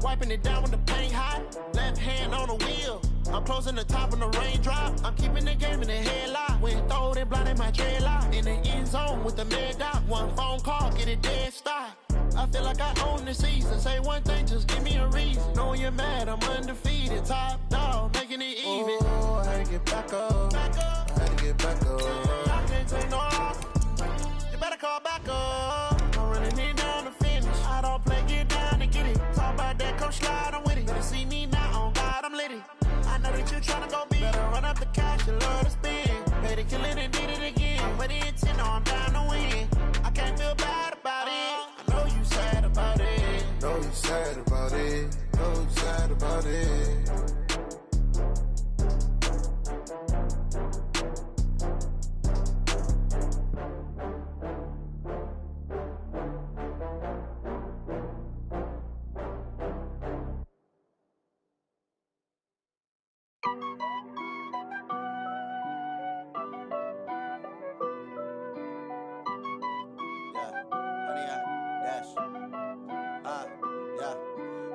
wiping it down when the paint hot. Left hand on the wheel. I'm closing the top when the raindrop. I'm keeping the game in the headlock. When throwed and blinded my dreadlock. In the end zone with the mad dot. One phone call, get it dead stop. I feel like I own the season. Say one thing, just give me a reason. Knowing you're mad, I'm undefeated. Top dog, making it even. Oh, I had to get back up. I had to get back up. I can't take no off. You better call back up. I'm running it down to finish. I don't play, get down to get it. Talk about that, come slide, I'm with it. Better see me now, on God, I'm lit it. I know that you tryna go big. Better run up the cash, you love to spend. Pay to kill it and did it again. I'm with the intent, no, I'm down to win. I can't feel bad about it. I know you sad about it. Know you sad about it. Know you sad about it.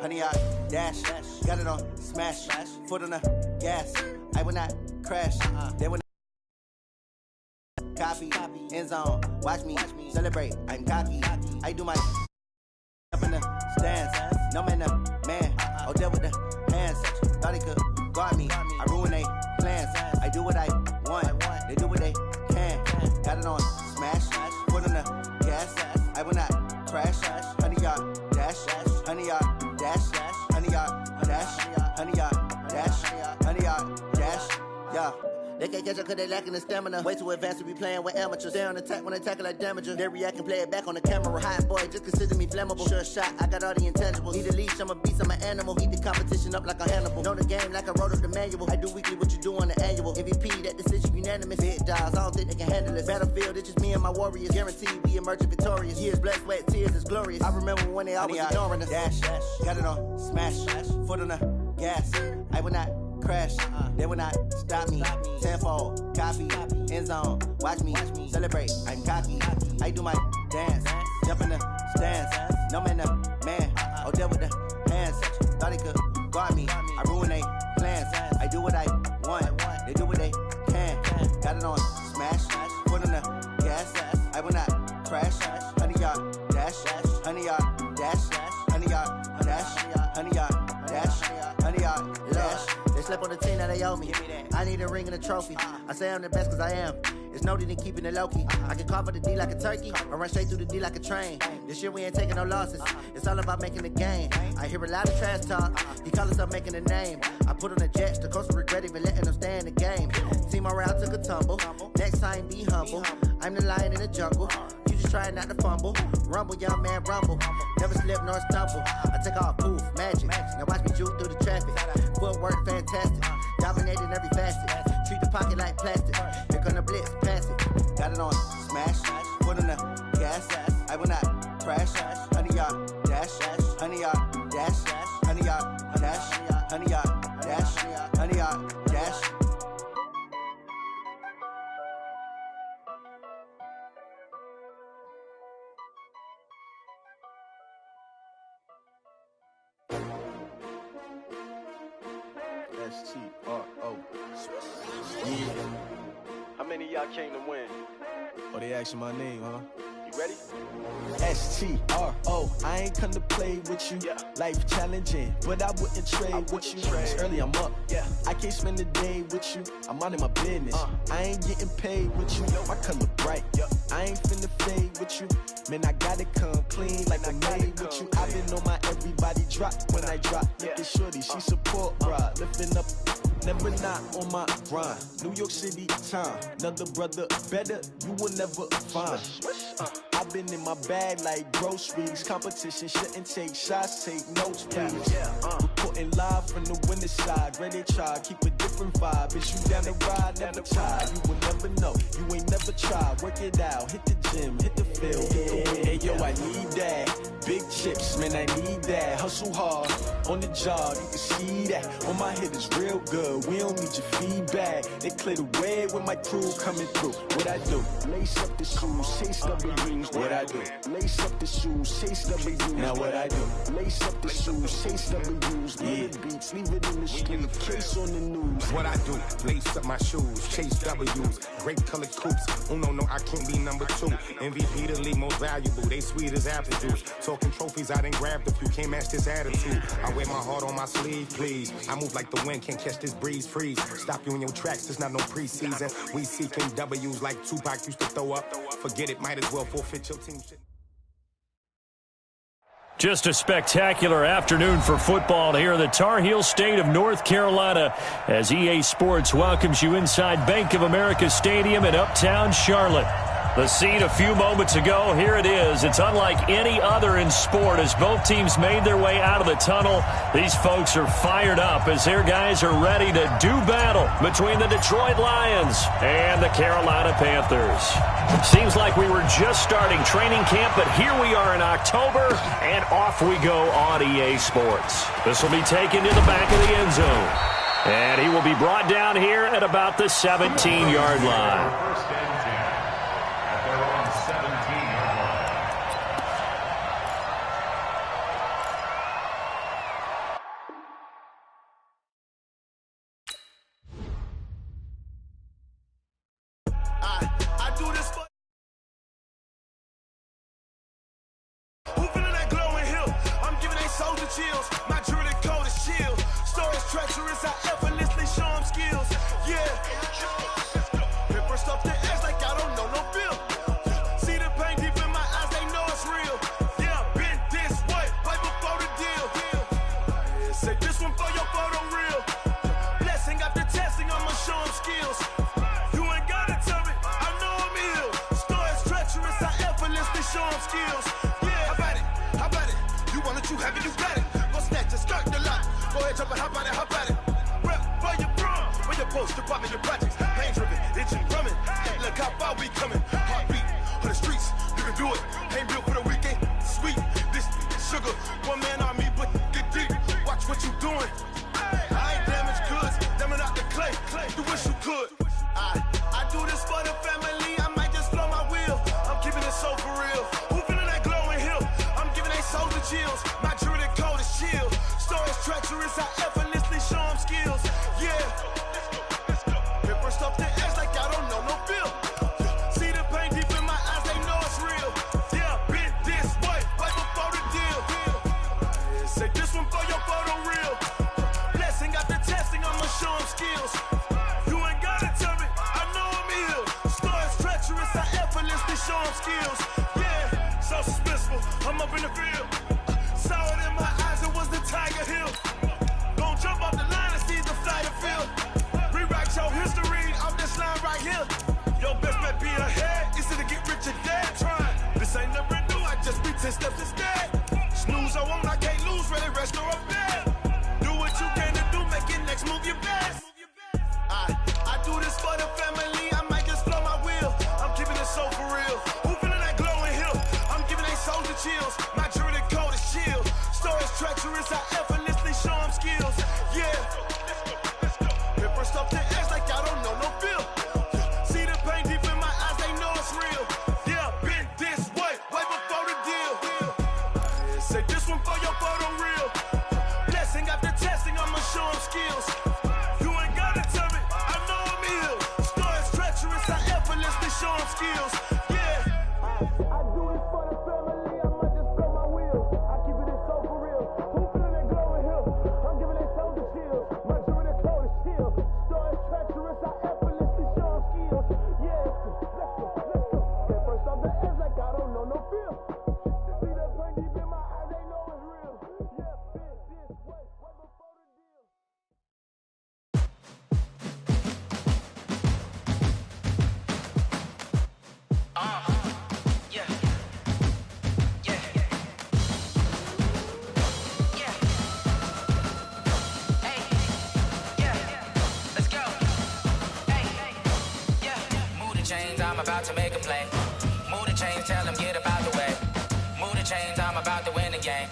Honey, I dash, got it on smash, foot on the gas. I will not crash, they will not copy, end zone, watch me celebrate. I'm cocky, I do my up in the stands, no man, man, oh, deal with the hands. Thought he could guard me, I ruin they plans. I do what I want, they do what they can. Got it on smash, foot on the gas. I will not crash, honey, y'all dash, honey, y'all dash, honey, y'all dash, honey, y'all dash, honey, y'all dash, yeah. They can't catch up cause they lacking the stamina. Way too advanced to be playing with amateurs. Stay on attack when I tackle like damager. They react and play it back on the camera. Hot boy, just consider me flammable. Sure shot, I got all the intangibles. Need a leash, I'm a beast, I'm an animal. Heat the competition up like a Hannibal. Know the game like I wrote up the manual. I do weekly what you do on the annual. MVP, that decision unanimous. Big dials, I don't think they can handle it. Battlefield, it's just me and my warriors. Guaranteed we emerging victorious. Years, blood, sweat, tears, it's glorious. I remember when they always ignoring us. Dash, got it on smash, foot on the gas. I will not crash, they will not stop me. Tenfold, copy, end zone, watch me celebrate. I'm cocky, I do my dance, jump in the stands. No man, man, oh, deal with the hands. Thought he could guard me, I ruin they plans. I do what I want, they do what they can. Got it on smash, foot on the gas. I will not crash, honey, y'all dash, honey, y'all dash, honey, y'all dash, honey, y'all dash, honey, y'all dash. They slept on the team that they owe me. I need a ring and a trophy. I say I'm the best cause I am. It's no need in keeping it low-key. I can carve up the D like a turkey or run straight through the D like a train. This year we ain't taking no losses. It's all about making the game. I hear a lot of trash talk. He call us up making a name. I put on the jets. The coach will regret even letting them stay in the game. Team morale took a tumble. Next time be humble. I'm the lion in the jungle. You just trying not to fumble. Rumble, young man, rumble. Never slip nor stumble. I take off, poof, magic. Now watch me juke through the traffic. Footwork fantastic. Dominating every facet. Treat the pocket like plastic. Here come the blitz, pass it. Got it on smash, foot on the gas. I will not crash. Honey, y'all dash, honey, y'all dash, honey, y'all dash, honey, y'all dash, honey, y'all dash. S-T-R-O. Yeah. How many of y'all came to win? Oh, they asking my name, huh? You ready? S-T-R-O. I ain't come to play with you. Yeah. Life challenging, but I wouldn't trade with you. It's early, I'm up. Yeah. I can't spend the day with you. I'm minding my business. I ain't getting paid with you. My color bright. Yeah. I ain't finna fade with you. Man, I gotta come clean like I'm made with you. I've been on my everybody drop when I drop. Look at shorty, she support, bruh. Lifting up. Never not on my grind. New York City time. Another brother better, you will never find. I've been in my bag like groceries. Competition shouldn't take shots, take notes, please. Reporting live from the winter side. Ready to try, keep a different vibe. Is you down the ride, never try. You will never know, you ain't never tried. Work it out, hit the gym, hit the field, hit the wind. Hey yo, I need that. Big chips, man, I need that. Hustle hard, on the job, you can see that. On my head is real good, we don't need your feedback. They clear the way with my crew coming through. What I do? Lace up the shoes, chase the balloons. What I do? Lace up the shoes, chase the balloons. Now what I do? Lace up the shoes, chase W's, little beats, leave it in the street, case on the news. What I do, lace up my shoes, chase W's, great colored coops. Uno, no, I can't be number 2. MVP the league most valuable, they sweet as apple juice. Talking trophies, I didn't grab the few, can't match this attitude. I wear my heart on my sleeve, please. I move like the wind, can't catch this breeze, freeze. Stop you in your tracks, it's not no preseason. We seeking W's like Tupac used to throw up. Forget it, might as well forfeit your team shit. Just a spectacular afternoon for football here in the Tar Heel state of North Carolina as EA Sports welcomes you inside Bank of America Stadium in uptown Charlotte. The scene a few moments ago, here it is. It's unlike any other in sport as both teams made their way out of the tunnel. These folks are fired up as their guys are ready to do battle between the Detroit Lions and the Carolina Panthers. Seems like we were just starting training camp, but here we are in October, and off we go on EA Sports. This will be taken to the back of the end zone, and he will be brought down here at about the 17-yard line. Chills. My jewelry code is chill. Stories treacherous, I effortlessly show them skills. Yeah. Paper stuff to act like I don't know no bill. See the pain deep in my eyes, they know it's real. Yeah, been this way, right before the deal. Say this one for your photo real. Blessing after testing, I'ma show them skills. You ain't gotta tell me, I know I'm ill. Stories treacherous, I effortlessly show them skills. Yeah, how about it? How about it? You want it, you have it, you got it. Just start the lot. Go ahead, jump and hop on it, hop at it. Rep for your bro, for your post, your poppin', your projects. Pain driven, itching, drumming. Look how far we coming. Heartbeat on the streets, you can do it. Ain't built for the weekend. Sweet, this sugar, one man army, but get deep. Watch what you doing. I ain't damaged goods, damn it out the clay. You wish you could. I do this for the family. I might just blow my wheel. I'm keeping it so for real. Who feeling that glowing hill? I'm giving they souls the chills. My jewelry code is chill. Stories treacherous, I effortlessly show them skills. Yeah. Paper stuff to act like I don't know no bill. See the pain deep in my eyes, they know it's real. Yeah, been this way, right before the deal. Say this one for your photo real. Blessing after testing, I'ma show them skills. You ain't gotta tell me, I know I'm ill. Stories treacherous, I effortlessly show them skills. Yeah, so suspenseful, I'm up in the field. Saw it in my eyes, it was the Tiger Hill. Gon' jump off the line and see the flight of field. Rewrite your history off this line right here. Your best bet be ahead, it's to get rich or dead. Trying, this ain't never new, I just be 10 steps instead. Snooze, I won't, I can't lose, ready, rest or up there. Do what you can to do, make it next move your best. I do this for the family, I might just blow my wheel. I'm keeping it so for real. Who feeling that glowing hill? I'm giving they souls the chills. My jewelry code is chill. Stories treacherous, I effortlessly show them skills. Yeah. Paper stuff to act like I don't know no bill. See the pain deep in my eyes, they know it's real. Yeah, been this way, right before the deal. Say this one for your photo real. Blessing after testing, I'ma show them skills. You ain't gotta tell me, I know I'm ill. Stories treacherous, I effortlessly show them skills. Yeah. I do this for the family, I might just blow my wheel. I keep it so for real. Who feeling that glowing hill? I'm giving it so the chills. My jewelry code is chill. Stories treacherous, I effortlessly show them skills. Yeah, let's go. Get first off the edge like I don't know no feel. See that pain deep in my eyes, they know it's real. Yeah, been this way, right before the deal. I'm about to make a play. Move the chains, tell them get about the way. Move the chains, I'm about to win the game.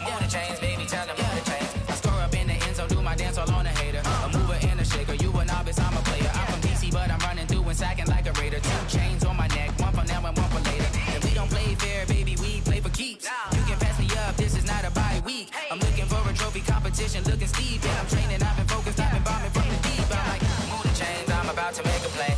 Move the chains, baby, tell them move the chains. I score up in the end zone, do my dance all on a hater. A mover and a shaker, you a novice, I'm a player. I'm from DC, but I'm running through and sacking like a raider. 2 chains on my neck, one for now and one for later. And we don't play fair, baby, we play for keeps. You can pass me up, this is not a bye week. peak. I'm looking for a trophy competition, looking steep. And I'm training, I've been focused, I've been bombing from the deep. I'm like, move the chains, I'm about to make a play.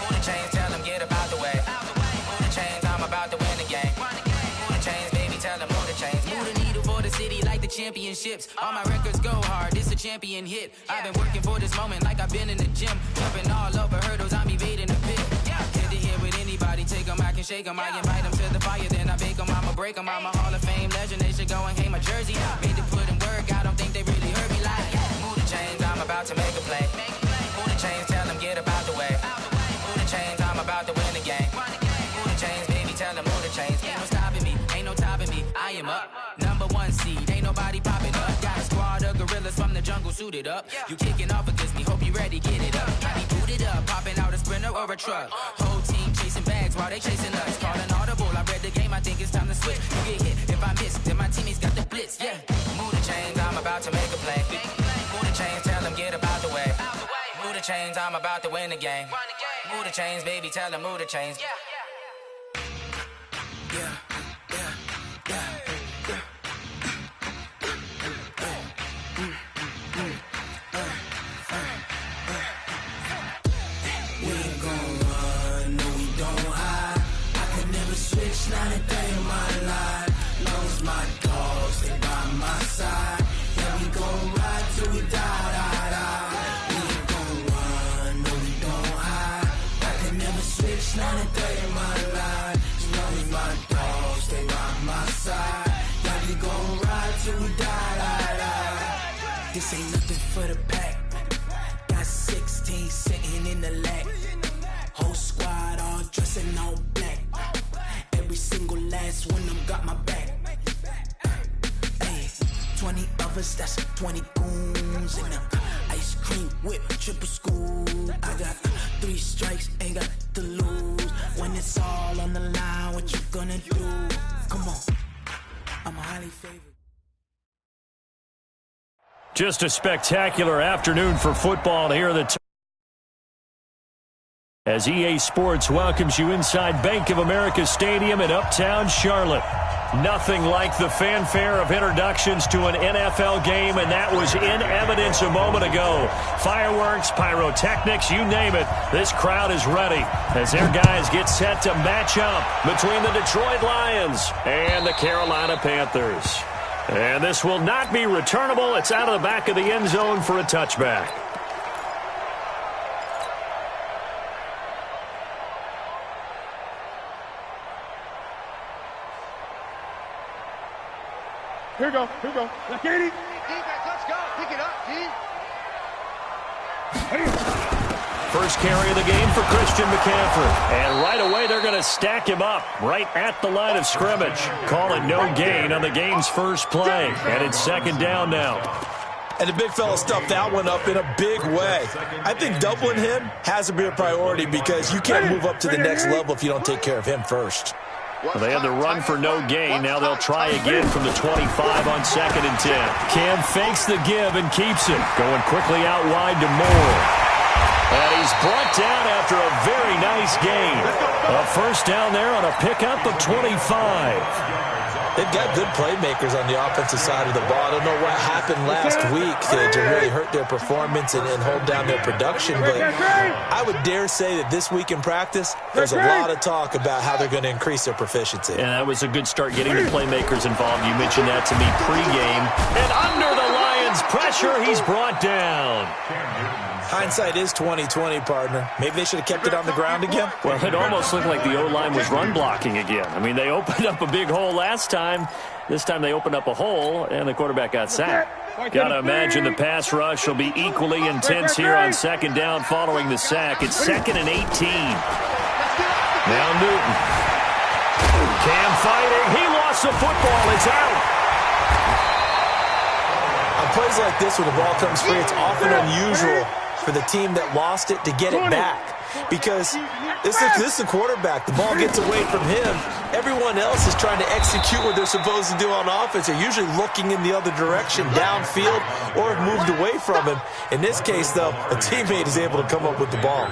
Move the chains, tell them get about the way. Move the chains, I'm about to win the game. Move the chains, baby, tell them move the chains. Move the needle for the city like the championships. All my records go hard, this a champion hit. I've been working for this moment like I've been in the gym. Jumping all over hurdles, I'm evading the pit. Head to head with anybody, take them, I can shake them. I invite them to the fire, then I bake them, I'ma break them. I'm a Hall of Fame legend, they should go and hang my jersey. Made to put in work, I don't think they really heard me like, move the chains, I'm about to make a play. Move the chains, tell them get about the way. Move the chains, I'm about to win the game. Move the chains, baby, tell them move the chains. Ain't no stopping me, ain't no topping me, I am up. Number 1 seed, ain't nobody popping up. Got a squad of gorillas from the jungle suited up. You kicking off against me, hope you ready, get it up. I be booted up, popping out a sprinter or a truck. Whole team chasing bags while they chasing us. Calling audible, I read the game, I think it's time to switch. You get hit, if I miss, then my teammates got the blitz, yeah. Move the chains, I'm about to make a play. Move the chains, tell them get about the way. Move the chains, I'm about to win the game. Move the chains, baby, tell them move the chains. Not a day in my life. Knows my dogs, they by my side. Yeah, we gon' ride till we die. We ain't gon' run, no, we don't hide. I can never switch, not a day in my life. Knows my dogs, they by my side. Yeah, we gon' ride till we die. This ain't nothing for the pack. Got 16 sitting in the lag. Whole squad all dressing all black. Every single last one of them got my back. Hey, 20 of us, that's 20 goons in the ice cream whip, triple school. I got 3 strikes, ain't got to lose. When it's all on the line, what you gonna do? Come on, I'm highly favored. Just a spectacular afternoon for football here at the as EA Sports welcomes you inside Bank of America Stadium in Uptown Charlotte. Nothing like the fanfare of introductions to an NFL game, and that was in evidence a moment ago. Fireworks, pyrotechnics, you name it. This crowd is ready as their guys get set to match up between the Detroit Lions and the Carolina Panthers. And this will not be returnable. It's out of the back of the end zone for a touchback. Here we go. Katie. Defense, let's go. Pick it up, D. First carry of the game for Christian McCaffrey. And right away, they're going to stack him up right at the line of scrimmage. Call it no gain on the game's first play. And it's second down now. And the big fella stuffed that one up in a big way. I think doubling him has to be a priority because you can't move up to the next level if you don't take care of him first. Well, they had the run for no gain. Now they'll try again from the 25 on 2nd and 10. Cam fakes the give and keeps it. Going quickly out wide to Moore. And he's brought down after a very nice gain. A first down there on a pickup of 25. They've got good playmakers on the offensive side of the ball. I don't know what happened last week to really hurt their performance and hold down their production, but I would dare say that this week in practice, there's a lot of talk about how they're going to increase their proficiency. And that was a good start getting the playmakers involved. You mentioned that to me pregame. And under the Lions' pressure, he's brought down. Hindsight is 20/20, partner. Maybe they should have kept it on the ground again. Well, it almost looked like the O-line was run blocking again. I mean, they opened up a big hole last time. This time they opened up a hole, and the quarterback got sacked. Got to imagine the pass rush will be equally intense here on second down following the sack. It's 2nd and 18. Now Newton. Cam fighting. He lost the football. It's out. On plays like this when the ball comes free, it's often unusual for the team that lost it to get it back. Because this is the quarterback. The ball gets away from him. Everyone else is trying to execute what they're supposed to do on offense. They're usually looking in the other direction, downfield, or have moved away from him. In this case, though, a teammate is able to come up with the ball.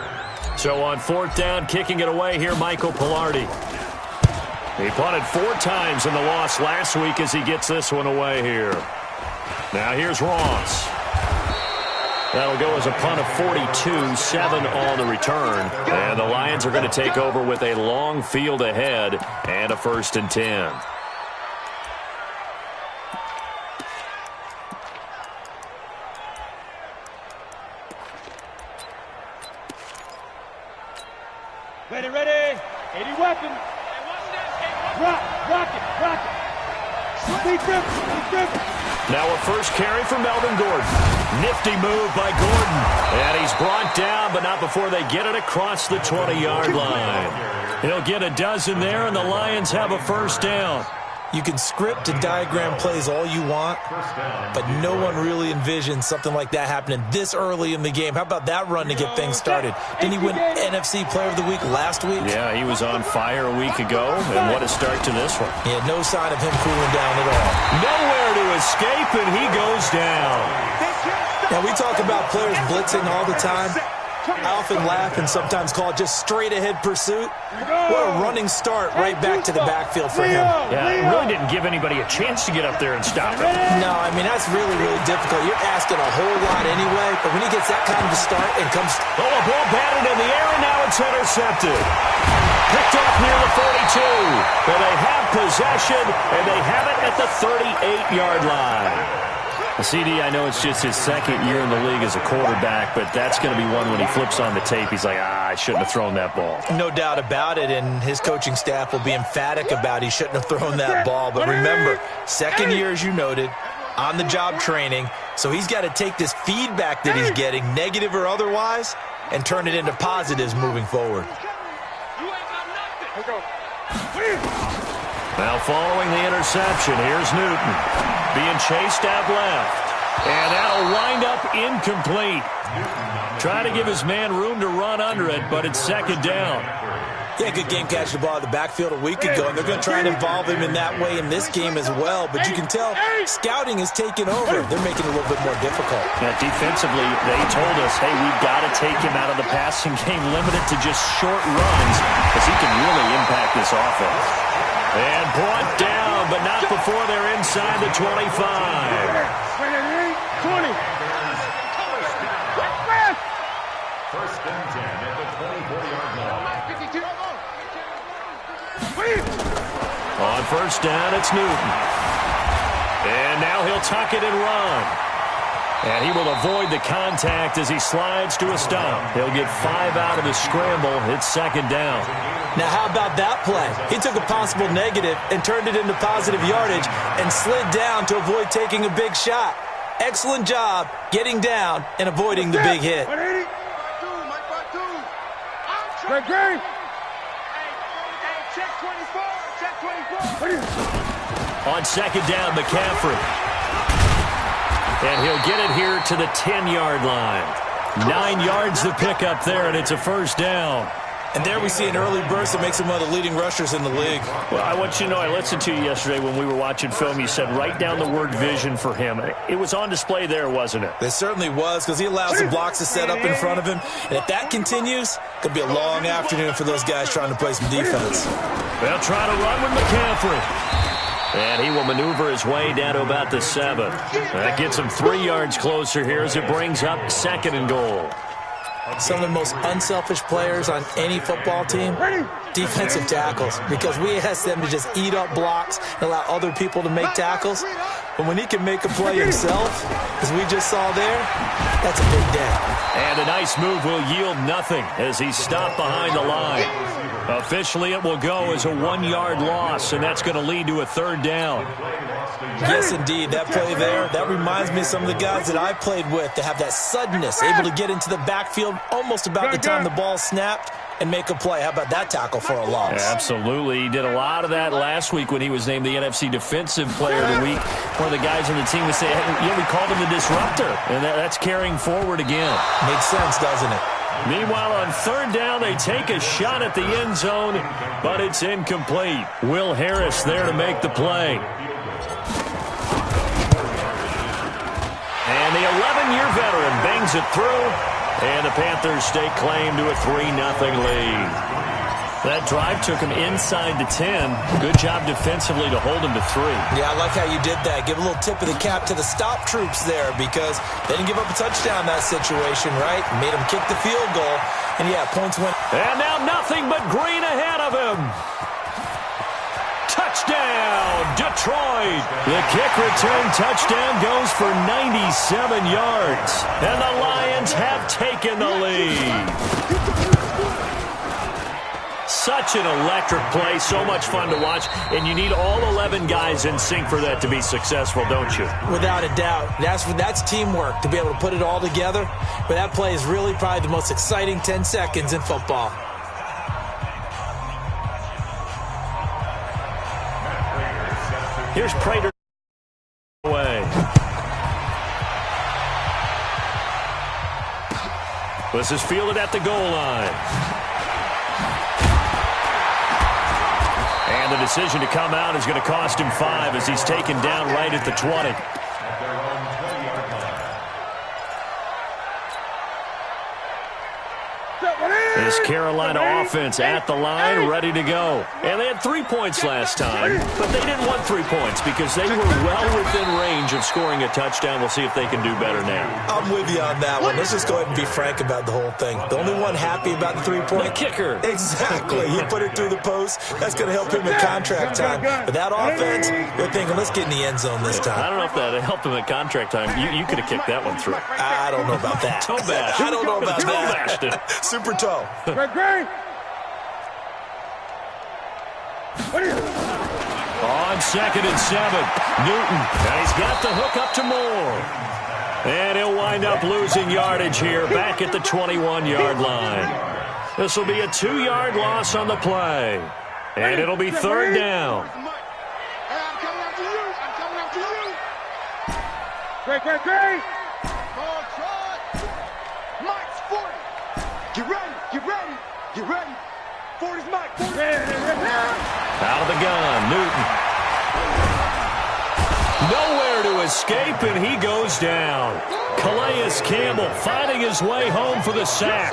So on 4th down, kicking it away here, Michael Pilardi. He punted 4 times in the loss last week as he gets this one away here. Now here's Ross. That'll go as a punt of 42, 7 on the return. And the Lions are going to take over with a long field ahead and a 1st and 10. Ready. 80 weapon. Rock it. Big grip. Now a first carry for Melvin Gordon. Nifty move by Gordon. And he's brought down, but not before they get it across the 20-yard line. He'll get a dozen there, and the Lions have a 1st down. You can script and diagram plays all you want, but no one really envisions something like that happening this early in the game. How about that run to get things started? Didn't he win NFC Player of the Week last week? Yeah, he was on fire a week ago, and what a start to this one. Yeah, no sign of him cooling down at all. Nowhere to escape, and he goes down. Now, we talk about players blitzing all the time. I often laugh and sometimes call it just straight-ahead pursuit. What a running start right back to the backfield for him. Yeah, it really didn't give anybody a chance to get up there and stop it. No, I mean, that's really, really difficult. You're asking a whole lot anyway, but when he gets that kind of a start and comes... Oh, a ball batted in the air, and now it's intercepted. Picked off near the 42. But they have possession, and they have it at the 38-yard line. CD, I know it's just his 2nd year in the league as a quarterback, but that's going to be one when he flips on the tape. He's like, I shouldn't have thrown that ball. No doubt about it, and his coaching staff will be emphatic about he shouldn't have thrown that ball. But remember, 2nd year, as you noted, on-the-job training, so he's got to take this feedback that he's getting, negative or otherwise, and turn it into positives moving forward. Now following the interception, here's Newton being chased out left. And that'll wind up incomplete. Trying to give his man room to run under it, but it's 2nd down. Yeah, good game catching the ball in the backfield a week ago, and they're going to try and involve him in that way in this game as well. But you can tell scouting is taking over. They're making it a little bit more difficult. Yeah, defensively, they told us, hey, we've got to take him out of the passing game, limited to just short runs, because he can really impact this offense. And brought down, but not before they're inside the 25. 20. 1st and 10 at the 24-yard line. 52. On 1st down, it's Newton. And now he'll tuck it and run. And he will avoid the contact as he slides to a stop. He'll get 5 out of the scramble. It's 2nd down. Now, how about that play? He took a possible negative and turned it into positive yardage and slid down to avoid taking a big shot. Excellent job getting down and avoiding the big hit. Great. On 2nd down, McCaffrey. And he'll get it here to the 10-yard line. 9 yards to pick up there, and it's a 1st down. And there we see an early burst that makes him one of the leading rushers in the league. Well, I want you to know, I listened to you yesterday when we were watching film. You said write down the word vision for him. It was on display there, wasn't it? It certainly was, because he allows the blocks to set up in front of him. And if that continues, it could be a long afternoon for those guys trying to play some defense. They'll try to run with McCaffrey. And he will maneuver his way down to about the 7. That gets him 3 yards closer here as it brings up 2nd and goal. Some of the most unselfish players on any football team, defensive tackles, because we ask them to just eat up blocks and allow other people to make tackles. But when he can make a play himself, as we just saw there, that's a big day. And a nice move will yield nothing as he's stopped behind the line. Officially, it will go as a 1-yard loss, and that's going to lead to a 3rd down. Yes, indeed. That play there, that reminds me of some of the guys that I played with to have that suddenness, able to get into the backfield almost about the time the ball snapped and make a play. How about that tackle for a loss? Yeah, absolutely. He did a lot of that last week when he was named the NFC Defensive Player of the Week. One of the guys on the team would say, hey, yeah, we called him the disruptor, and that's carrying forward again. Makes sense, doesn't it? Meanwhile, on 3rd down, they take a shot at the end zone, but it's incomplete. Will Harris there to make the play. And the 11-year veteran bangs it through, and the Panthers stake claim to a 3-0 lead. That drive took him inside the 10. Good job defensively to hold him to 3. Yeah, I like how you did that. Give a little tip of the cap to the stop troops there because they didn't give up a touchdown in that situation, right? Made him kick the field goal. And, yeah, points went. And now nothing but green ahead of him. Touchdown, Detroit. The kick return touchdown goes for 97 yards. And the Lions have taken the lead. Such an electric play, so much fun to watch, and you need all 11 guys in sync for that to be successful, don't you? Without a doubt. That's teamwork, to be able to put it all together. But that play is really probably the most exciting 10 seconds in football. Here's Prater away. This is fielded at the goal line. And the decision to come out is going to cost him 5 as he's taken down right at the 20. This Carolina offense at the line, ready to go. And they had 3 points last time, but they didn't want 3 points because they were well within range of scoring a touchdown. We'll see if they can do better now. I'm with you on that one. Let's just go ahead and be frank about the whole thing. The only one happy about the 3-point. The kicker. Exactly. He put it through the post. That's going to help him in contract time. But that offense, they're thinking, let's get in the end zone this time. I don't know if that helped him in contract time. You could have kicked that one through. I don't know about that. Toe bash. I don't know about toe that. Bashed it. Super toe. Great. On 2nd and 7, Newton. And he's got the hook up to Moore. And he'll wind up losing yardage here back at the 21-yard line. This will be a 2-yard loss on the play. And it'll be 3rd down. I'm coming after you. I'm coming after you. Great. Mike's 40. Get ready. 40's Mike. Out of the gun, Newton. Nowhere to escape, and he goes down. Calais Campbell finding his way home for the sack.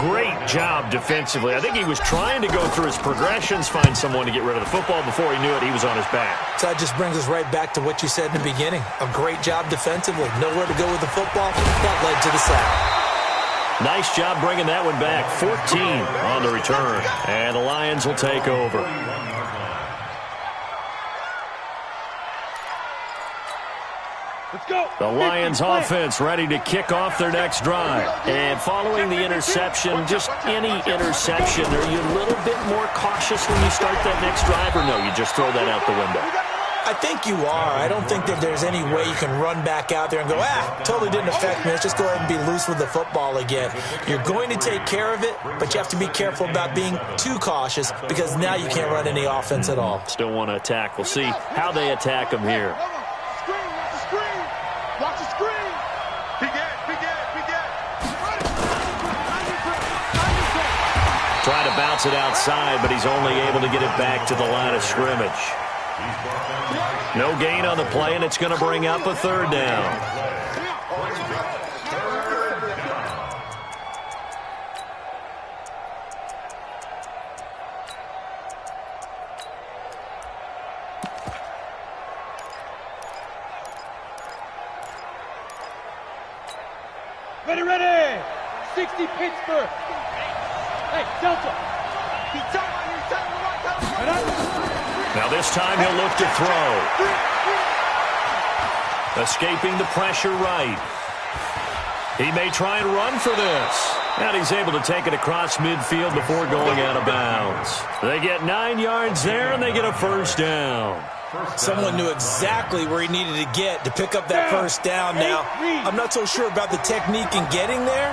Great job defensively. I think he was trying to go through his progressions, find someone to get rid of the football. Before he knew it, he was on his back. So that just brings us right back to what you said in the beginning. A great job defensively. Nowhere to go with the football. That led to the sack. Nice job bringing that one back. 14 on the return. And the Lions will take over. Let's go. The Lions offense ready to kick off their next drive. And following the interception, just any interception, are you a little bit more cautious when you start that next drive, or no, you just throw that out the window? I think you are. I don't think that there's any way you can run back out there and go, totally didn't affect me. Let's just go ahead and be loose with the football again. You're going to take care of it, but you have to be careful about being too cautious because now you can't run any offense at all. Still want to attack. We'll see how they attack him here. Watch the screen. Big it. Trying to bounce it outside, but he's only able to get it back to the line of scrimmage. No gain on the play, and it's going to bring up a 3rd down. Ready. 60 Pittsburgh. Hey, Delta. He's down. Now this time he'll look to throw. Escaping the pressure right. He may try and run for this. And he's able to take it across midfield before going out of bounds. They get 9 yards there, and they get a 1st down. Someone knew exactly where he needed to get to pick up that 1st down. Now, I'm not so sure about the technique in getting there,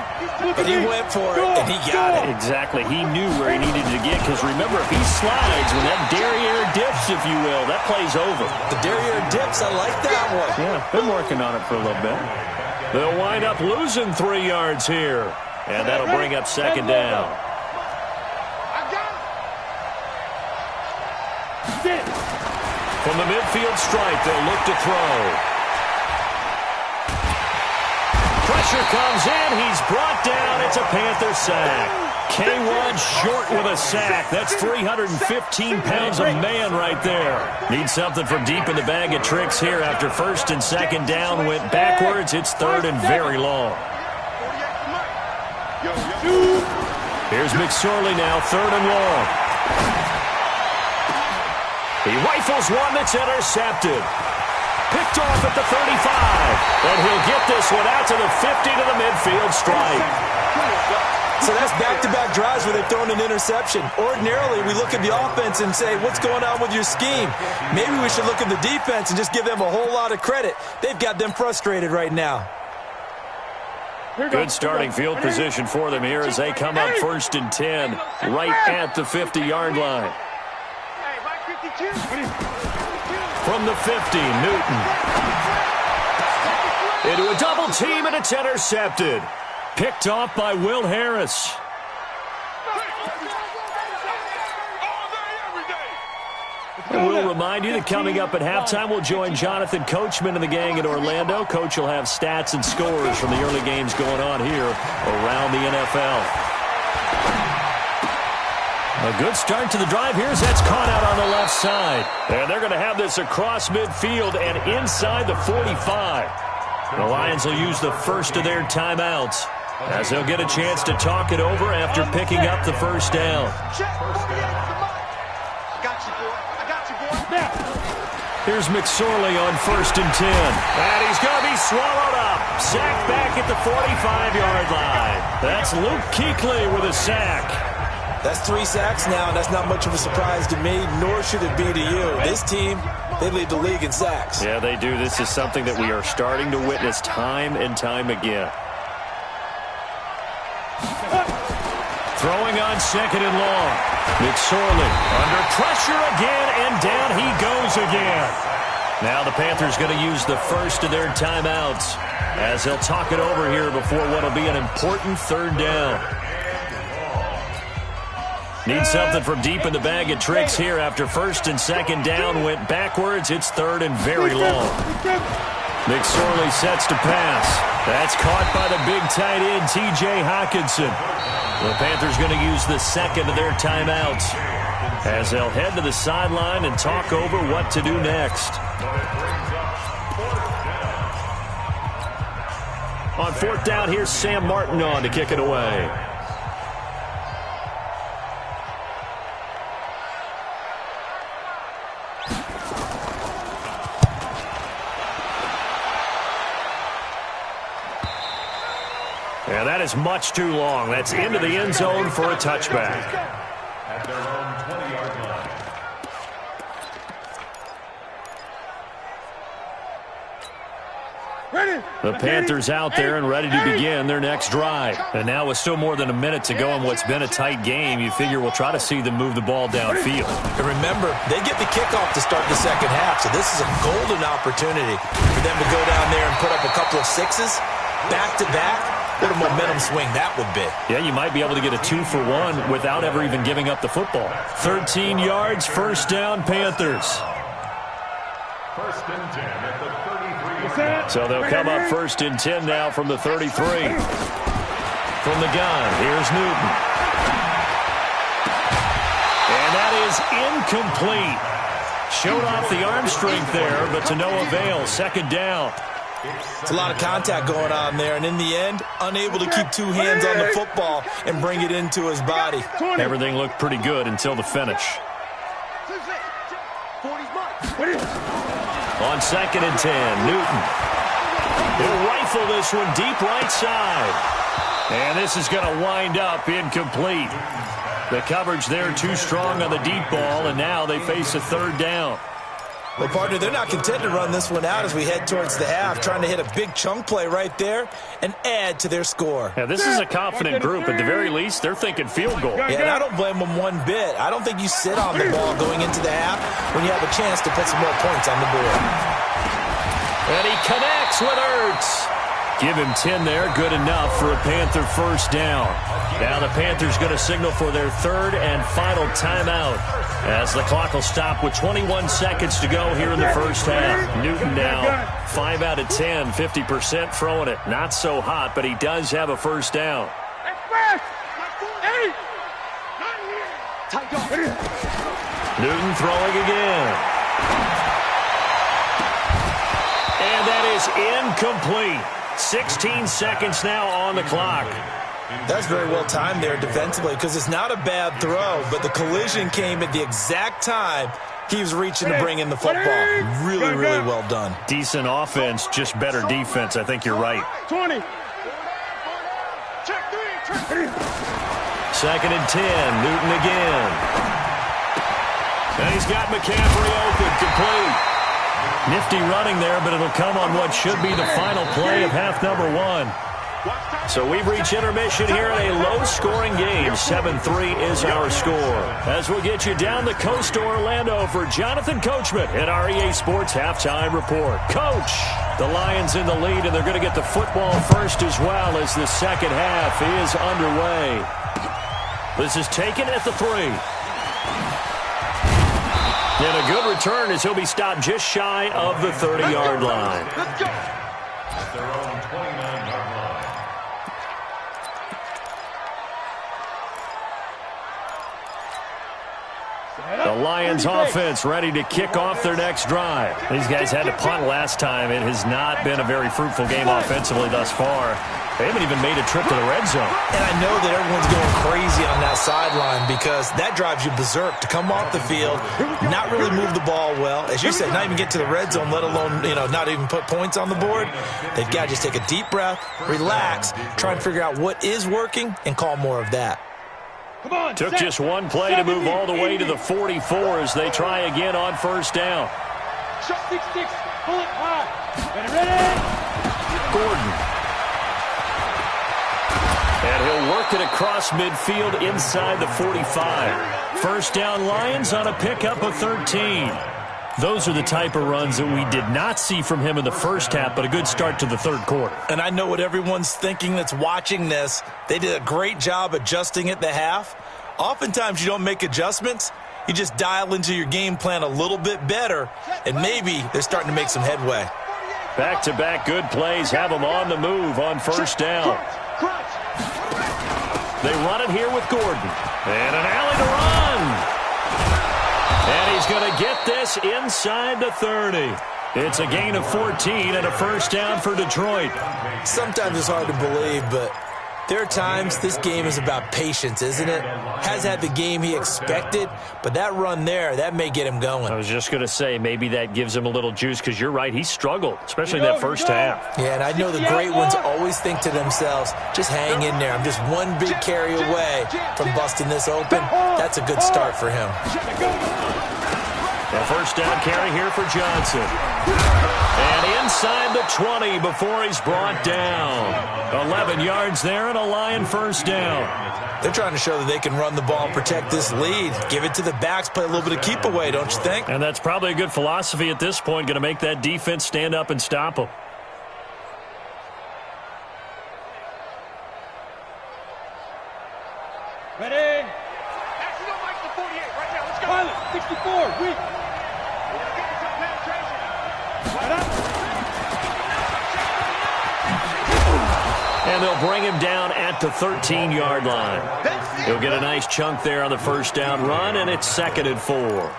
but he went for it, and he got it. Exactly. He knew where he needed to get, because remember, if he slides, when that derriere dips, if you will, that play's over. The derriere dips, I like that one. Yeah, been working on it for a little bit. They'll wind up losing 3 yards here, and that'll bring up 2nd down. From the midfield stripe, they'll look to throw. Pressure comes in. He's brought down. It's a Panther sack. K1 short with a sack. That's 315 pounds of man right there. Need something from deep in the bag of tricks here after first and second down went backwards. It's third and very long. Here's McSorley now, third and long. He rifles one that's intercepted. Picked off at the 35. And he'll get this one out to the 50 to the midfield stripe. So that's back-to-back drives where they've thrown an interception. Ordinarily, we look at the offense and say, what's going on with your scheme? Maybe we should look at the defense and just give them a whole lot of credit. They've got them frustrated right now. Good starting field position for them here as they come up first and 10 right at the 50-yard line. From the 50, Newton. Into a double team, and it's intercepted. Picked off by Will Harris. And we'll remind you that coming up at halftime, we'll join Jonathan Coachman and the gang in Orlando. Coach will have stats and scores from the early games going on here around the NFL. A good start to the drive here as that's caught out on the left side. And they're going to have this across midfield and inside the 45. The Lions will use the first of their timeouts as they'll get a chance to talk it over after picking up the first down. Here's McSorley on first and 10. And he's going to be swallowed up. Sacked back at the 45-yard line. That's Luke Kuechly with a sack. That's 3 sacks now, and that's not much of a surprise to me, nor should it be to you. This team, they lead the league in sacks. Yeah, they do. This is something that we are starting to witness time and time again. Throwing on second and long. McSorley under pressure again, and down he goes again. Now the Panthers going to use the first of their timeouts as they'll talk it over here before what will be an important third down. Need something from deep in the bag of tricks here after first and second down went backwards. It's third and very long. McSorley sets to pass. That's caught by the big tight end, T.J. Hockenson. The Panthers going to use the second of their timeouts as they'll head to the sideline and talk over what to do next. On fourth down, here's Sam Martin on to kick it away. Yeah, that is much too long. That's into the end zone for a touchback. At their own 20-yard line. The Panthers out there and ready to begin their next drive. And now with still more than a minute to go in what's been a tight game, you figure we'll try to see them move the ball downfield. And remember, they get the kickoff to start the second half, so this is a golden opportunity for them to go down there and put up a couple of sixes back-to-back. What a momentum swing that would be. Yeah, you might be able to get a 2-for-1 without ever even giving up the football. 13 yards, first down, Panthers. First and 10 at the 33. So they'll come up first and 10 now from the 33. From the gun, here's Newton. And that is incomplete. Showed off the arm strength there, but to no avail. Second down. It's a lot of contact going on there, and in the end, unable to keep 2 hands on the football and bring it into his body. Everything looked pretty good until the finish. On second and 10, Newton. He'll rifle this one deep right side. And this is going to wind up incomplete. The coverage there too strong on the deep ball, and now they face a third down. Well, partner, they're not content to run this one out as we head towards the half, trying to hit a big chunk play right there and add to their score. Yeah, this is a confident group. At the very least, they're thinking field goal. Yeah, and I don't blame them one bit. I don't think you sit on the ball going into the half when you have a chance to put some more points on the board. And he connects with Ertz. Give him 10 there, good enough for a Panther first down. Now the Panthers going to signal for their third and final timeout as the clock will stop with 21 seconds to go here in the first half. Newton now 5 out of 10, 50% throwing it. Not so hot, but he does have a first down. Hey! Newton throwing again. And that is incomplete. 16 seconds now on the clock. That's very well timed there defensively because it's not a bad throw, but the collision came at the exact time he was reaching to bring in the football. Really, really well done. Decent offense, just better defense. I think you're right. 20. Second and 10. Newton again. And he's got McCaffrey open, complete. Nifty running there, but it'll come on what should be the final play of half number 1. So we've reached intermission here in a low-scoring game. 7-3 is our score. As we'll get you down the coast to Orlando for Jonathan Coachman at our EA Sports Halftime Report. Coach, the Lions in the lead, and they're going to get the football first as well as the second half is underway. This is taken at the 3. And a good return as he'll be stopped just shy of the 30-yard line. Let's go. At their own 29-yard line. The Lions offense ready to kick off their next drive. These guys had to punt last time. It has not been a very fruitful game offensively thus far. They haven't even made a trip to the red zone. And I know that everyone's going crazy on that sideline because that drives you berserk to come off the field, not really move the ball well. As you said, not even get to the red zone, let alone, not even put points on the board. They've got to just take a deep breath, relax, try and figure out what is working, and call more of that. Took just one play to move all the way to the 44 as they try again on first down. Gordon. And he'll work it across midfield inside the 45. First down Lions on a pickup of 13. Those are the type of runs that we did not see from him in the first half, but a good start to the third quarter. And I know what everyone's thinking that's watching this. They did a great job adjusting at the half. Oftentimes you don't make adjustments. You just dial into your game plan a little bit better, and maybe they're starting to make some headway. Back-to-back good plays have them on the move on first down. They run it here with Gordon. And an alley to run. And he's going to get this inside the 30. It's a gain of 14 and a first down for Detroit. Sometimes it's hard to believe, but there are times this game is about patience, isn't it? Has had the game he expected, but that run there, that may get him going. I was just going to say, maybe that gives him a little juice because you're right, he struggled, especially that first half. Yeah, and I know the great ones always think to themselves, just hang in there. I'm just one big carry away from busting this open. That's a good start for him. A first down carry here for Johnson. And inside the 20 before he's brought down. 11 yards there and a Lion first down. They're trying to show that they can run the ball and protect this lead. Give it to the backs, play a little bit of keep away, don't you think? And that's probably a good philosophy at this point, going to make that defense stand up and stop them. Ready? Actually, don't like the 48 right now. Let's go. Pilot, 64, weak. And they'll bring him down at the 13-yard line. He'll get a nice chunk there on the first down run, and it's 2nd and 4.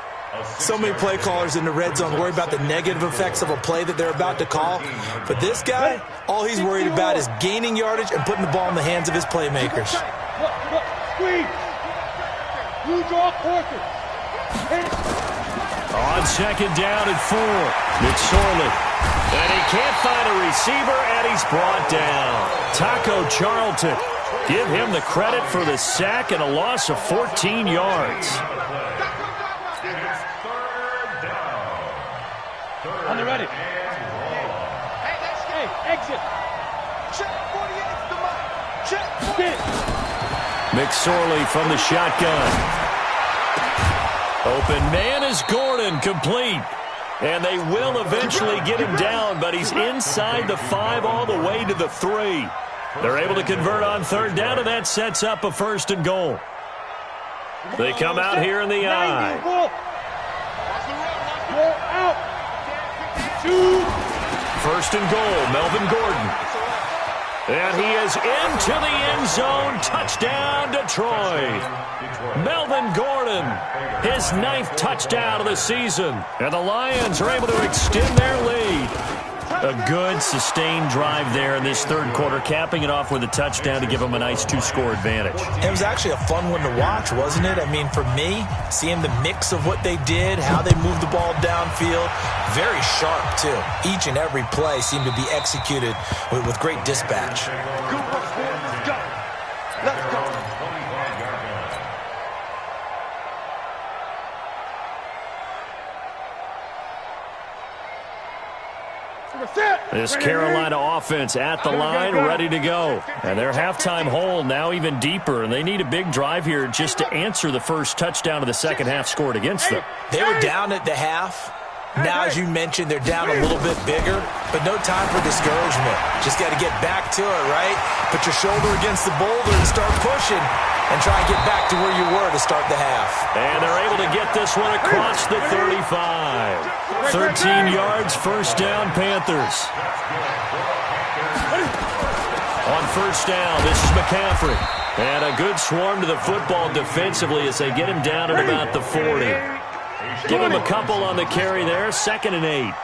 So many play callers in the red zone worry about the negative effects of a play that they're about to call. But this guy, all he's worried about is gaining yardage and putting the ball in the hands of his playmakers. Squeeze. You draw quarter. On second down and 4, McSorley. And he can't find a receiver, and he's brought down. Taco Charlton. Give him the credit for the sack and a loss of 14 yards. On the ready. Hey, exit. Check 48's the mark. Check. McSorley from the shotgun. Open man is Gordon, complete. And they will eventually get him down, but he's inside the 5 all the way to the 3. They're able to convert on third down, and that sets up a 1st and goal. They come out here in the I. First and goal, Melvin Gordon. And he is into the end zone. Touchdown, Detroit. Melvin Gordon, his 9th touchdown of the season. And the Lions are able to extend their lead. A good, sustained drive there in this third quarter, capping it off with a touchdown to give them a nice 2-score advantage. It was actually a fun one to watch, wasn't it? I mean, for me, seeing the mix of what they did, how they moved the ball downfield, very sharp, too. Each and every play seemed to be executed with great dispatch. Let's go. Let's go. This Carolina offense at the line, ready to go. And their halftime hole now even deeper, and they need a big drive here just to answer the first touchdown of the second half scored against them. They were down at the half. Now, as you mentioned, they're down a little bit bigger, but no time for discouragement. Just got to get back to it, right? Put your shoulder against the boulder and start pushing and try and get back to where you were to start the half. And they're able to get this one across the 35. 13 yards, first down, Panthers. On first down, this is McCaffrey. And a good swarm to the football defensively as they get him down at about the 40. Give him a couple on the carry there, 2nd and 8.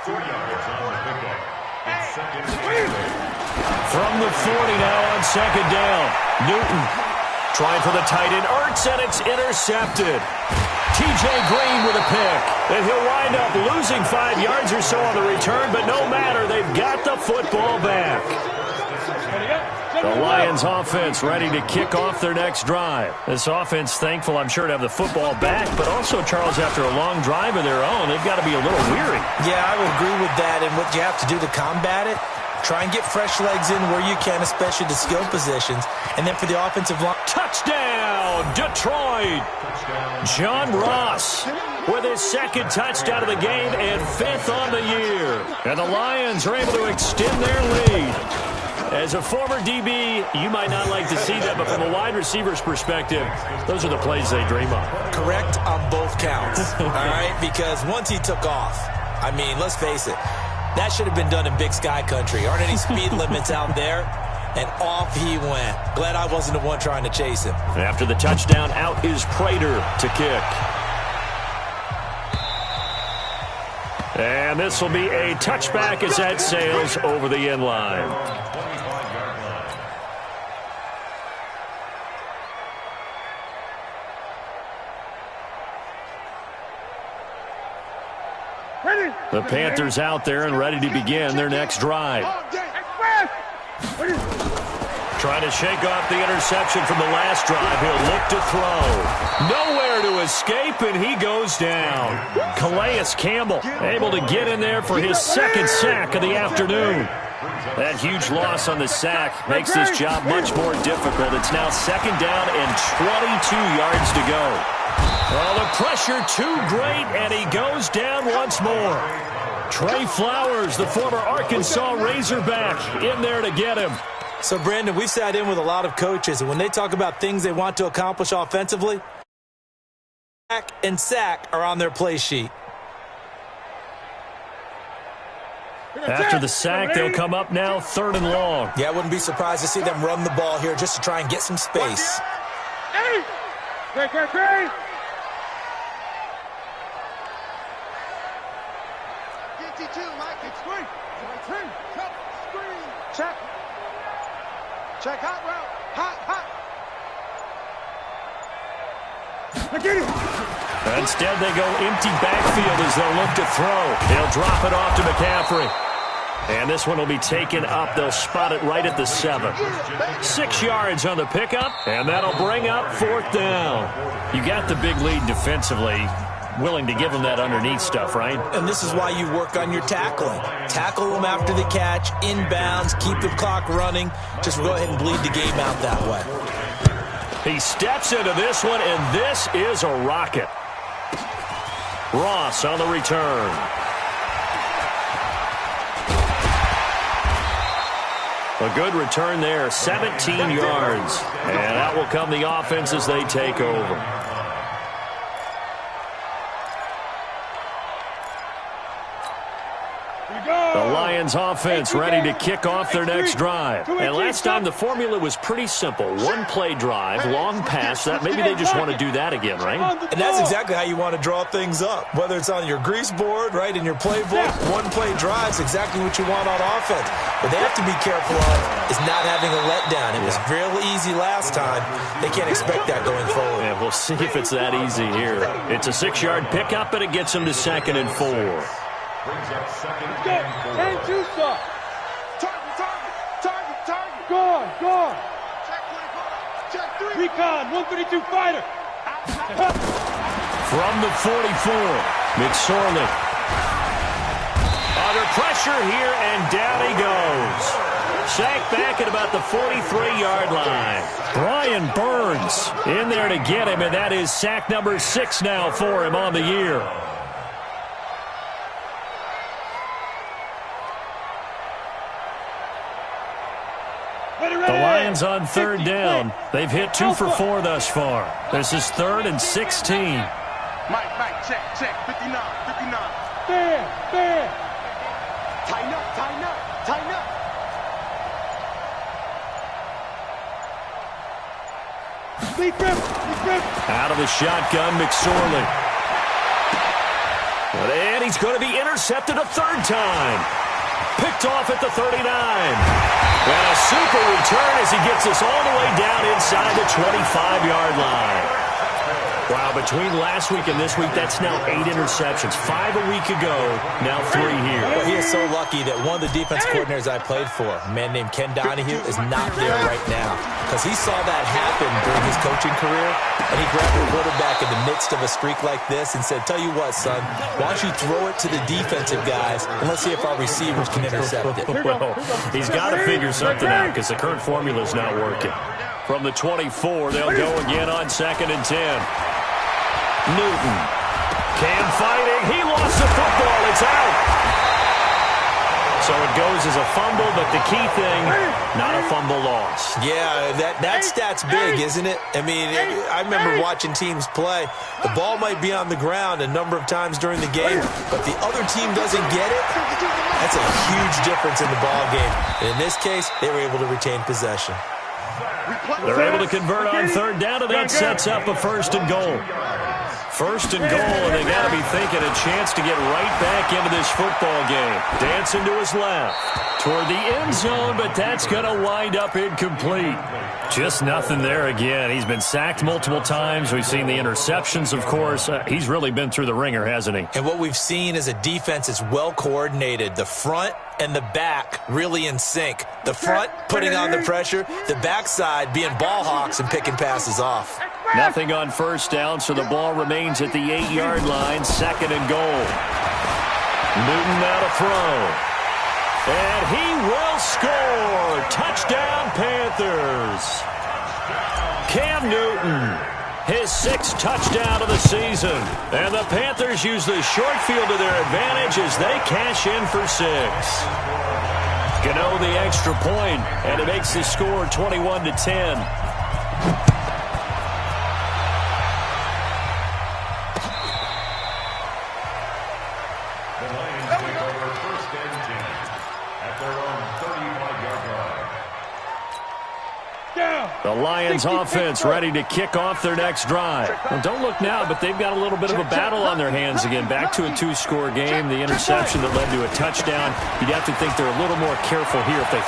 From the 40 now on second down. Newton trying for the tight end. Ertz, and it's intercepted. T.J. Green with a pick. And he'll wind up losing 5 yards or so on the return, but no matter, they've got the football back. The Lions offense ready to kick off their next drive. This offense thankful, I'm sure, to have the football back, but also, Charles, after a long drive of their own, they've got to be a little weary. Yeah, I would agree with that, and what you have to do to combat it, try and get fresh legs in where you can, especially the skill positions, and then for the offensive line. Touchdown, Detroit! John Ross with his 2nd touchdown of the game and 5th on the year. And the Lions are able to extend their lead. As a former DB, you might not like to see that, but from a wide receiver's perspective, those are the plays they dream of. Correct on both counts, all right? Because once he took off, I mean, let's face it, that should have been done in Big Sky Country. Aren't any speed limits out there? And off he went. Glad I wasn't the one trying to chase him. After the touchdown, out is Prater to kick. And this will be a touchback as that sails over the end line. The Panthers out there and ready to begin their next drive. Trying to shake off the interception from the last drive. He'll look to throw. Nowhere to escape, and he goes down. Calais Campbell able to get in there for his 2nd sack of the afternoon. That huge loss on the sack makes this job much more difficult. It's now 2nd down and 22 yards to go. Well, the pressure too great, and he goes down once more. Trey Flowers, the former Arkansas Razorback, in there to get him. So, Brandon, we sat in with a lot of coaches, and when they talk about things they want to accomplish offensively, sack and sack are on their play sheet. After the sack, they'll come up now 3rd and long. Yeah, I wouldn't be surprised to see them run the ball here just to try and get some space. Check hot route. Hot. Instead, they go empty backfield as they'll look to throw. They'll drop it off to McCaffrey. And this one will be taken up. They'll spot it right at the 7. 6 yards on the pickup, and that'll bring up 4th down. You got the big lead defensively. Willing to give them that underneath stuff, right? And this is why you work on your tackling. Tackle them after the catch, inbounds, keep the clock running. Just go ahead and bleed the game out that way. He steps into this one, and this is a rocket. Ross on the return. A good return there, 17 yards. And that will come the offense as they take over. The Lions offense ready to kick off their next drive. And last time the formula was pretty simple. One-play drive, long pass. That maybe they just want to do that again, right? And that's exactly how you want to draw things up. Whether it's on your grease board, right, in your playbook, one-play drive is exactly what you want on offense. What they have to be careful of is not having a letdown. It was real easy last time. They can't expect that going forward. Yeah, we'll see if it's that easy here. It's a 6-yard pickup, and it gets them to 2nd and 4. Brings up 2nd and 4. And 2 stop. Target. Guard. Check 3. Recon, 132 fighter. From the 44, McSorley. Under pressure here, and down he goes. Sacked back at about the 43-yard line. Brian Burns in there to get him, and that is sack number 6 now for him on the year. The Lions on 3rd down. They've hit 2 for 4 thus far. This is 3rd and 16. Mike, check. 59. Fair. Tighten up. Deep grip. Out of the shotgun, McSorley. And he's going to be intercepted a 3rd time. Picked off at the 39. And a super return as he gets us all the way down inside the 25-yard line. Wow, between last week and this week, that's now 8 interceptions. 5 a week ago, now 3 here. Well, he is so lucky that one of the defense coordinators I played for, a man named Ken Donahue, is not there right now. Because he saw that happen during his coaching career, and he grabbed the quarterback in the midst of a streak like this and said, tell you what, son, why don't you throw it to the defensive guys, and let's see if our receivers can intercept it. Well, he's got to figure something out because the current formula is not working. From the 24, they'll go again on 2nd and 10. Newton. Cam fighting. He lost the football. It's out. So it goes as a fumble, but the key thing, not a fumble loss. Yeah, that stat's big, isn't it? I mean, I remember watching teams play. The ball might be on the ground a number of times during the game, but the other team doesn't get it. That's a huge difference in the ball game. And in this case, they were able to retain possession. They're able to convert on 3rd down, and that sets up a 1st and goal. 1st and goal, and they got to be thinking a chance to get right back into this football game. Dancing to his left toward the end zone, but that's going to wind up incomplete. Just nothing there again. He's been sacked multiple times. We've seen the interceptions, of course. He's really been through the ringer, hasn't he? And what we've seen is a defense that's well coordinated. The front and the back really in sync. The front putting on the pressure, the backside being ball hawks and picking passes off. Nothing on 1st down, so the ball remains at the 8-yard line, 2nd and goal. Newton now to throw. And he will score. Touchdown, Panthers. Cam Newton, his 6th touchdown of the season. And the Panthers use the short field to their advantage as they cash in for 6. Gano the extra point, and it makes the score 21-10. The Lions offense ready to kick off their next drive. Well, don't look now, but they've got a little bit of a battle on their hands again. Back to a 2-score game. The interception that led to a touchdown. You'd have to think they're a little more careful here if they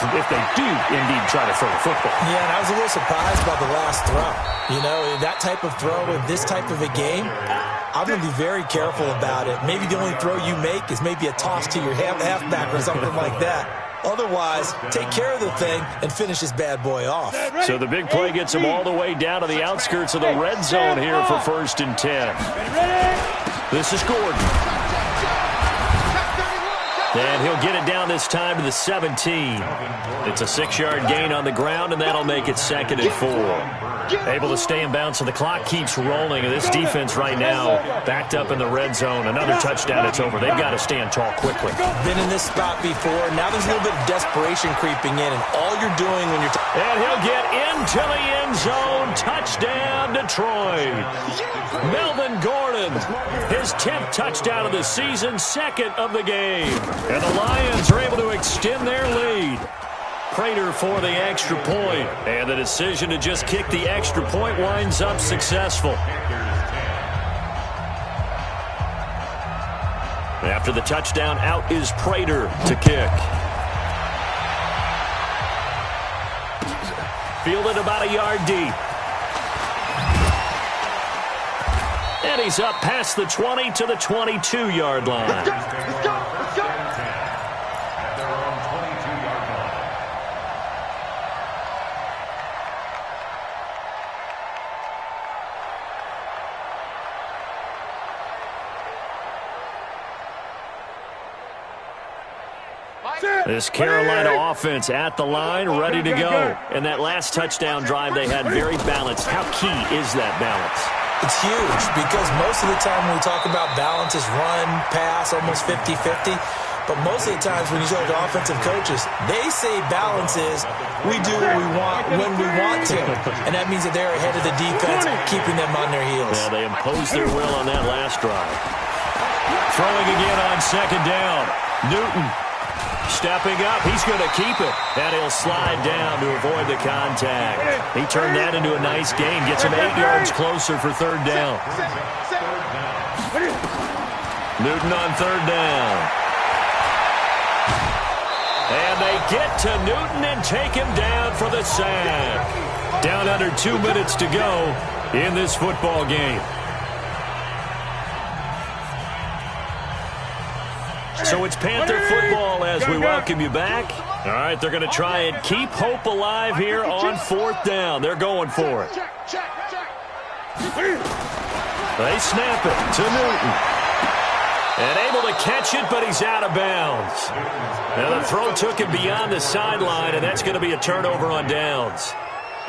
do indeed try to throw the football. Yeah, and I was a little surprised by the last throw. You know, that type of throw in this type of a game, I'm going to be very careful about it. Maybe the only throw you make is maybe a toss to your halfback or something like that. Otherwise, take care of the thing and finish this bad boy off. So the big play gets him all the way down to the outskirts of the red zone here for 1st and 10. This is Gordon. And he'll get it down this time to the 17. It's a 6-yard gain on the ground, and that'll make it 2nd and 4. Able to stay in bounds, so the clock keeps rolling. And this defense right now backed up in the red zone. Another touchdown, it's over. They've got to stand tall quickly. Been in this spot before. Now there's a little bit of desperation creeping in, and all you're doing when you're... And he'll get into the end zone. Touchdown, Detroit. Melvin Gordon, his 10th touchdown of the season, 2nd of the game. And the Lions are able to extend their lead. Prater for the extra point. And the decision to just kick the extra point winds up successful. After the touchdown, out is Prater to kick. Fielded about a yard deep. And he's up past the 20 to the 22-yard line. Let's go, let's go, let's go. At their own 22-yard line. This Carolina offense at the line, ready to go. And that last touchdown drive they had very balanced. How key is that balance? It's huge because most of the time when we talk about balance is run, pass, almost 50-50. But most of the times when you talk to offensive coaches, they say balance is we do what we want when we want to. And that means that they're ahead of the defense, keeping them on their heels. Yeah, they imposed their will on that last drive. Throwing again on second down. Newton stepping up. He's going to keep it. And he'll slide down to avoid the contact. He turned that into a nice gain. Gets him 8 yards closer for third down. Newton on third down. And they get to Newton and take him down for the sack. Down under 2 minutes to go in this football game. So it's Panther football as we welcome you back. All right, they're going to try and keep hope alive here on fourth down. They're going for it. They snap it to Newton. And able to catch it, but he's out of bounds. Now the throw took him beyond the sideline, and that's going to be a turnover on downs.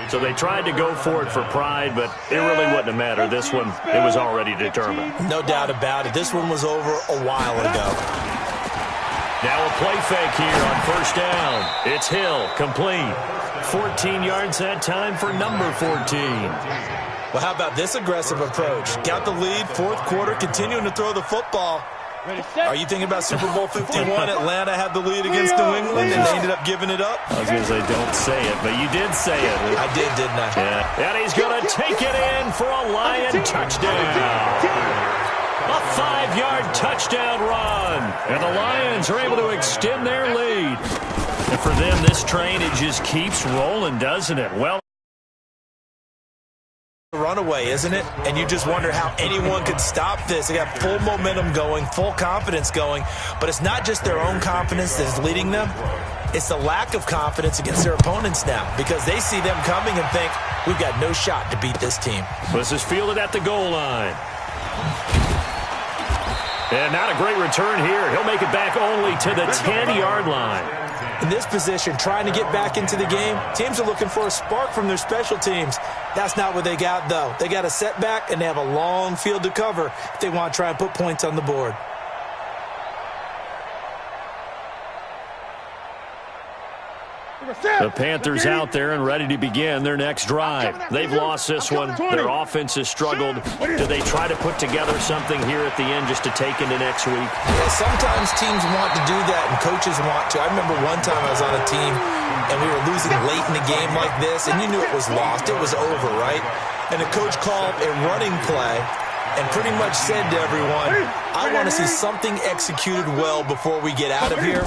So they tried to go for it for pride, but it really wouldn't have mattered. This one, it was already determined. No doubt about it. This one was over a while ago. Now a play fake here on first down. It's Hill, complete. 14 yards that time for number 14. Well, how about this aggressive approach? Got the lead, fourth quarter, continuing to throw the football. Are you thinking about Super Bowl 51? Atlanta had the lead against New England, and they ended up giving it up? I was going to say don't say it, but you did say it. I did, didn't I? Yeah. And he's going to take it in for a Lion touchdown. A 5-yard touchdown run. And the Lions are able to extend their lead. And for them, this train, it just keeps rolling, doesn't it? Well, runaway, isn't it? And you just wonder how anyone could stop this. They got full momentum going, full confidence going, but it's not just their own confidence that's leading them. It's the lack of confidence against their opponents now because they see them coming and think, we've got no shot to beat this team. This is fielded at the goal line. And not a great return here. He'll make it back only to the 10-yard line. In this position, trying to get back into the game, teams are looking for a spark from their special teams. That's not what they got, though. They got a setback, and they have a long field to cover if they want to try and put points on the board. The Panthers out there and ready to begin their next drive. They've lost this one. Their offense has struggled. Do they try to put together something here at the end just to take into next week? Yeah, sometimes teams want to do that and coaches want to. I remember one time I was on a team and we were losing late in the game like this, and you knew it was lost. It was over, right? And the coach called a running play and pretty much said to everyone, I want to see something executed well before we get out of here.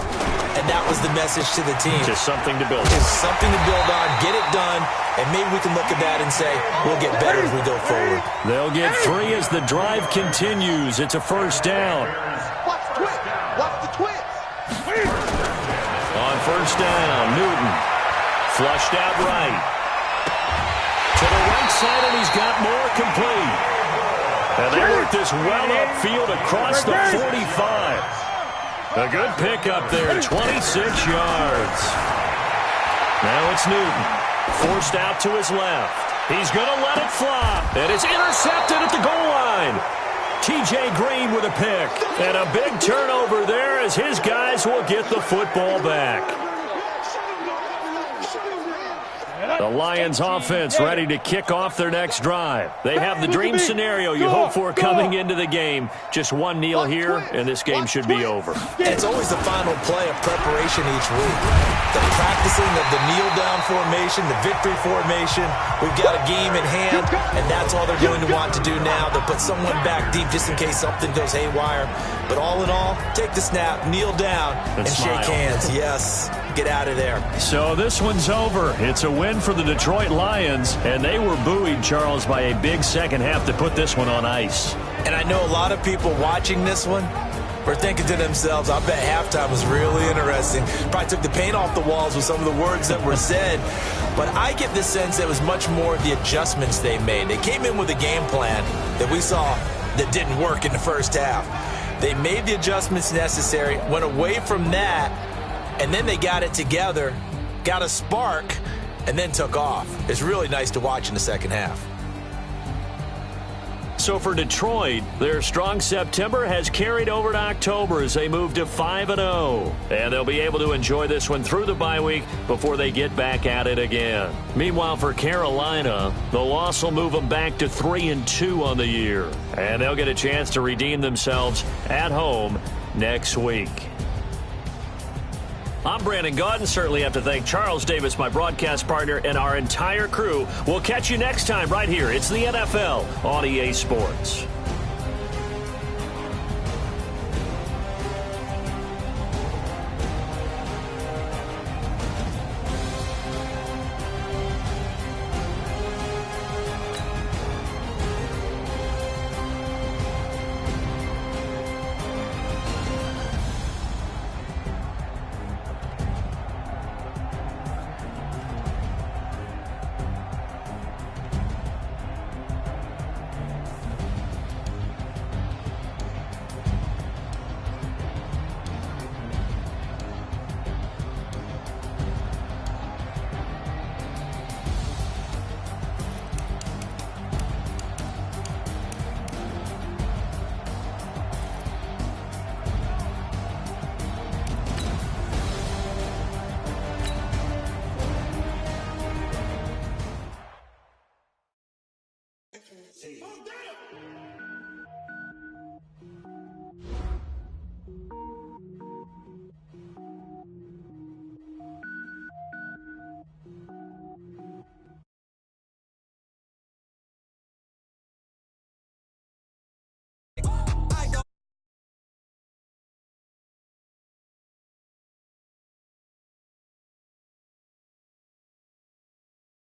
And that was the message to the team. Just something to build on. Just something to build on, get it done, and maybe we can look at that and say, we'll get better as we go forward. They'll get 3 as the drive continues. It's a first down. Watch the twist. Watch the twist. On first down, Newton. Flushed out right. To the right side, and he's got more complete. And they work this well upfield across the 45. A good pickup there, 26 yards. Now it's Newton. Forced out to his left. He's going to let it fly. And it's intercepted at the goal line. T.J. Green with a pick. And a big turnover there as his guys will get the football back. The Lions offense ready to kick off their next drive. They have the dream scenario you hope for coming into the game. Just one kneel here, and this game should be over. It's always the final play of preparation each week. The practicing of the kneel-down formation, the victory formation. We've got a game in hand, and that's all they're going to want to do now. They'll put someone back deep just in case something goes haywire. But all in all, take the snap, kneel down, and shake hands. Yes, get out of there. So this one's over. It's a win for the Detroit Lions, and they were buoyed, Charles, by a big second half to put this one on ice. And I know a lot of people watching this one were thinking to themselves, I bet halftime was really interesting. Probably took the paint off the walls with some of the words that were said. But I get the sense that it was much more the adjustments they made. They came in with a game plan that we saw that didn't work in the first half. They made the adjustments necessary, went away from that, and then they got it together, got a spark, and then took off. It's really nice to watch in the second half. So for Detroit, their strong September has carried over to October as they move to 5-0. And they'll be able to enjoy this one through the bye week before they get back at it again. Meanwhile, for Carolina, the loss will move them back to 3-2 on the year. And they'll get a chance to redeem themselves at home next week. I'm Brandon Gaudin. Certainly have to thank Charles Davis, my broadcast partner, and our entire crew. We'll catch you next time right here. It's the NFL on EA Sports. Oh, damn!